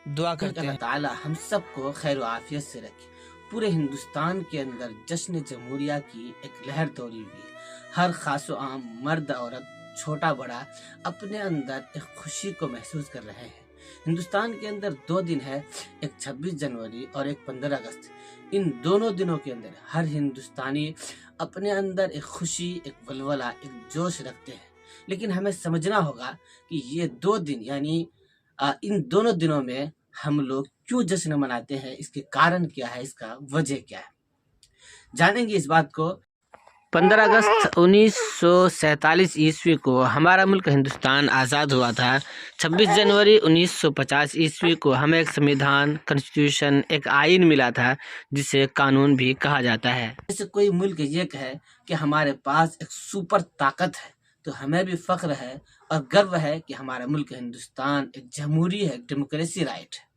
دعا کہ کرتے اللہ ہیں۔ تعالیٰ ہم سب کو خیر و عافیت سے رکھے۔ پورے ہندوستان کے اندر جشن جمہوریہ کی ایک لہر دوڑی ہوئی ہے۔ ہر خاص و عام، مرد عورت، چھوٹا بڑا اپنے اندر ایک خوشی کو محسوس کر رہے ہیں۔ ہندوستان کے اندر 2 دن ہے، ایک 26 جنوری اور ایک 15 اگست۔ ان دونوں دنوں کے اندر ہر ہندوستانی اپنے اندر ایک خوشی، ایک ولولہ، ایک جوش رکھتے ہیں۔ لیکن ہمیں سمجھنا ہوگا کہ یہ 2 دن یعنی ان دونوں دنوں میں ہم لوگ کیوں جشن مناتے ہیں، اس کے کارن کیا ہے، اس کا وجہ کیا ہے، جانیں گے اس بات کو۔ 15 اگست 1947 عیسوی کو ہمارا ملک ہندوستان آزاد ہوا تھا۔ 26 جنوری 1950 عیسوی کو ہمیں ایک سمویدھان، کنسٹیٹیوشن، ایک آئین ملا تھا جسے قانون بھی کہا جاتا ہے۔ جیسے کوئی ملک یہ کہے کہ ہمارے پاس ایک سپر طاقت ہے تو ہمیں بھی فخر ہے اور گرو ہے کہ ہمارا ملک ہندوستان ایک جمہوری ہے، ایک ڈیموکریسی رائٹ ہے۔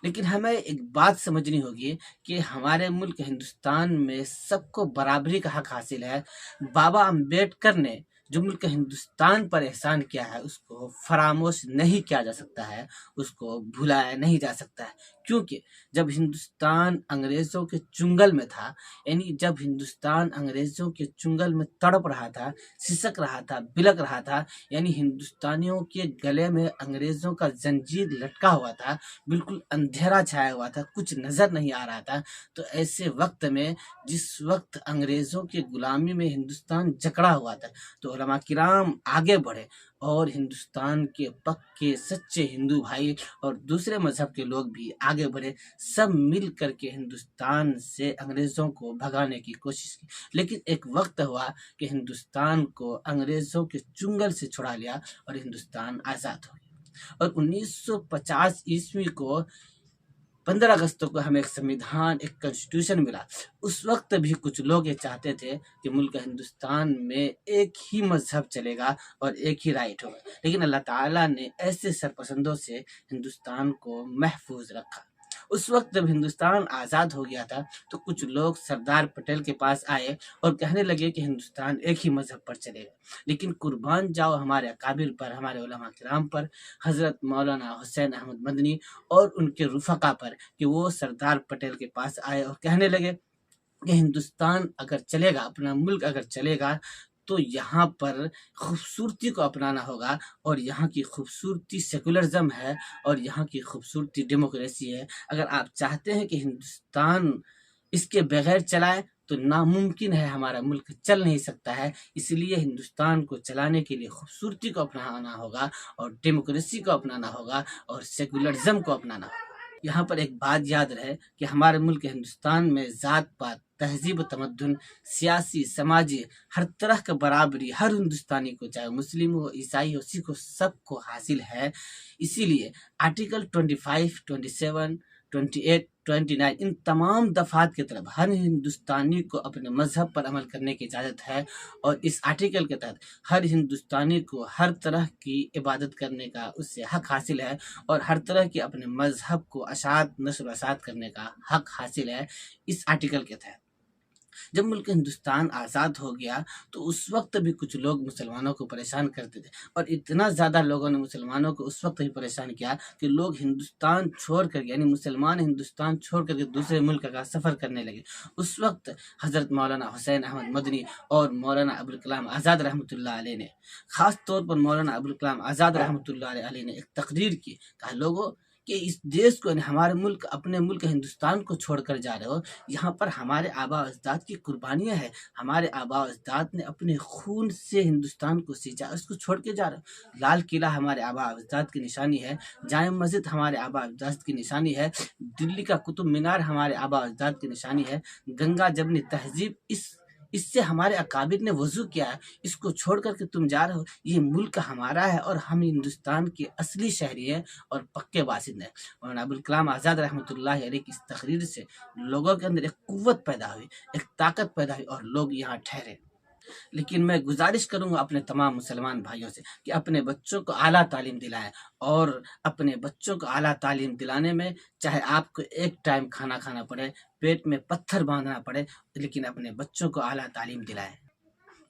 لیکن ہمیں ایک بات سمجھنی ہوگی کہ ہمارے ملک ہندوستان میں سب کو برابری کا حق حاصل ہے۔ بابا امبیڈکر نے جو ملک ہندوستان پر احسان کیا ہے اس کو فراموش نہیں کیا جا سکتا ہے، اس کو بھلایا نہیں جا سکتا ہے، کیونکہ جب ہندوستان انگریزوں کے چنگل میں تھا، یعنی جب ہندوستان انگریزوں کے چنگل میں تڑپ رہا تھا، سسک رہا تھا، بلک رہا تھا، یعنی ہندوستانیوں کے گلے میں انگریزوں کا زنجیر لٹکا ہوا تھا، بالکل اندھیرا چھایا ہوا تھا، کچھ نظر نہیں آ رہا تھا، تو ایسے وقت میں جس وقت انگریزوں کی غلامی میں ہندوستان جکڑا ہوا تھا تو علماء کرام آگے بڑھے اور ہندوستان کے پکے سچے ہندو بھائی اور دوسرے مذہب کے لوگ بھی آگے بڑھے، سب مل کر کے ہندوستان سے انگریزوں کو بھگانے کی کوشش کی۔ لیکن ایک وقت ہوا کہ ہندوستان کو انگریزوں کے چنگل سے چھڑا لیا اور ہندوستان آزاد ہو گیا۔ اور 1950 عیسوی کو 15 اگست کو ہمیں ایک سمویدھان، ایک کنسٹیٹیوشن ملا۔ اس وقت بھی کچھ لوگ یہ چاہتے تھے کہ ملک ہندوستان میں ایک ہی مذہب چلے گا اور ایک ہی رائٹ ہوگا، لیکن اللہ تعالیٰ نے ایسے سرپسندوں سے ہندوستان کو محفوظ رکھا۔ اس وقت جب ہندوستان آزاد ہو گیا تھا تو کچھ لوگ سردار پٹیل کے پاس آئے اور کہنے لگے کہ ہندوستان ایک ہی مذہب پر چلے گا، لیکن قربان جاؤ ہمارے اکابر پر، ہمارے علماء کرام پر، حضرت مولانا حسین احمد مدنی اور ان کے رفقا پر، کہ وہ سردار پٹیل کے پاس آئے اور کہنے لگے کہ ہندوستان اگر چلے گا، اپنا ملک اگر چلے گا تو یہاں پر خوبصورتی کو اپنانا ہوگا، اور یہاں کی خوبصورتی سیکولرزم ہے اور یہاں کی خوبصورتی ڈیموکریسی ہے۔ اگر آپ چاہتے ہیں کہ ہندوستان اس کے بغیر چلائے تو ناممکن ہے، ہمارا ملک چل نہیں سکتا ہے، اس لیے ہندوستان کو چلانے کے لیے خوبصورتی کو اپنانا ہوگا اور ڈیموکریسی کو اپنانا ہوگا اور سیکولرزم کو اپنانا ہوگا۔ یہاں پر ایک بات یاد رہے کہ ہمارے ملک ہندوستان میں ذات پات، تہذیب و تمدن، سیاسی، سماجی، ہر طرح کا برابری ہر ہندوستانی کو، چاہے مسلم ہو، عیسائی ہو، سکھ ہو، سب کو حاصل ہے۔ اسی لیے آرٹیکل 25، 27، 28، 29 ان تمام دفعات کی طرف ہر ہندوستانی کو اپنے مذہب پر عمل کرنے کی اجازت ہے، اور اس آرٹیکل کے تحت ہر ہندوستانی کو ہر طرح کی عبادت کرنے کا اس سے حق حاصل ہے، اور ہر طرح کے اپنے مذہب کو اشاعت، نشر و اشاعت کرنے کا حق حاصل ہے اس آرٹیکل کے تحت۔ جب ملک ہندوستان آزاد ہو گیا تو اس وقت بھی کچھ لوگ مسلمانوں کو پریشان کرتے تھے، اور اتنا زیادہ لوگوں نے مسلمانوں کو اس وقت بھی پریشان کیا کہ لوگ ہندوستان چھوڑ کر، یعنی مسلمان ہندوستان چھوڑ کر کے دوسرے ملک کا سفر کرنے لگے۔ اس وقت حضرت مولانا حسین احمد مدنی اور مولانا ابوالکلام آزاد رحمۃ اللہ علیہ نے، خاص طور پر مولانا ابوالکلام آزاد رحمۃ اللہ علیہ نے ایک تقریر کی، کہا لوگوں کہ اس دیش کو، یعنی ہمارے ملک، اپنے ملک ہندوستان کو چھوڑ کر جا رہے ہو، یہاں پر ہمارے آباء و اجداد کی قربانیاں ہیں، ہمارے آباء و اجداد نے اپنے خون سے ہندوستان کو سینچا، اس کو چھوڑ کے جا رہے ہو۔ لال قلعہ ہمارے آباء و اجداد کی نشانی ہے، جامع مسجد ہمارے آباء و اجداد کی نشانی ہے، دلی کا قطب مینار ہمارے آباء و اجداد کی نشانی ہے، گنگا جمنی تہذیب، اس سے ہمارے اکابر نے وضو کیا ہے، اس کو چھوڑ کر کے تم جا رہے ہو۔ یہ ملک ہمارا ہے اور ہم ہندوستان کے اصلی شہری ہیں اور پکے باشند ہیں۔ مولانا ابوالکلام آزاد رحمۃ اللہ علیہ کی اس تقریر سے لوگوں کے اندر ایک قوت پیدا ہوئی، ایک طاقت پیدا ہوئی، اور لوگ یہاں ٹھہرے۔ لیکن میں گزارش کروں گا اپنے تمام مسلمان بھائیوں سے کہ اپنے بچوں کو اعلیٰ تعلیم دلائیں، اور اپنے بچوں کو اعلیٰ تعلیم دلانے میں چاہے آپ کو ایک ٹائم کھانا کھانا پڑے، پیٹ میں پتھر باندھنا پڑے، لیکن اپنے بچوں کو اعلیٰ تعلیم دلائیں۔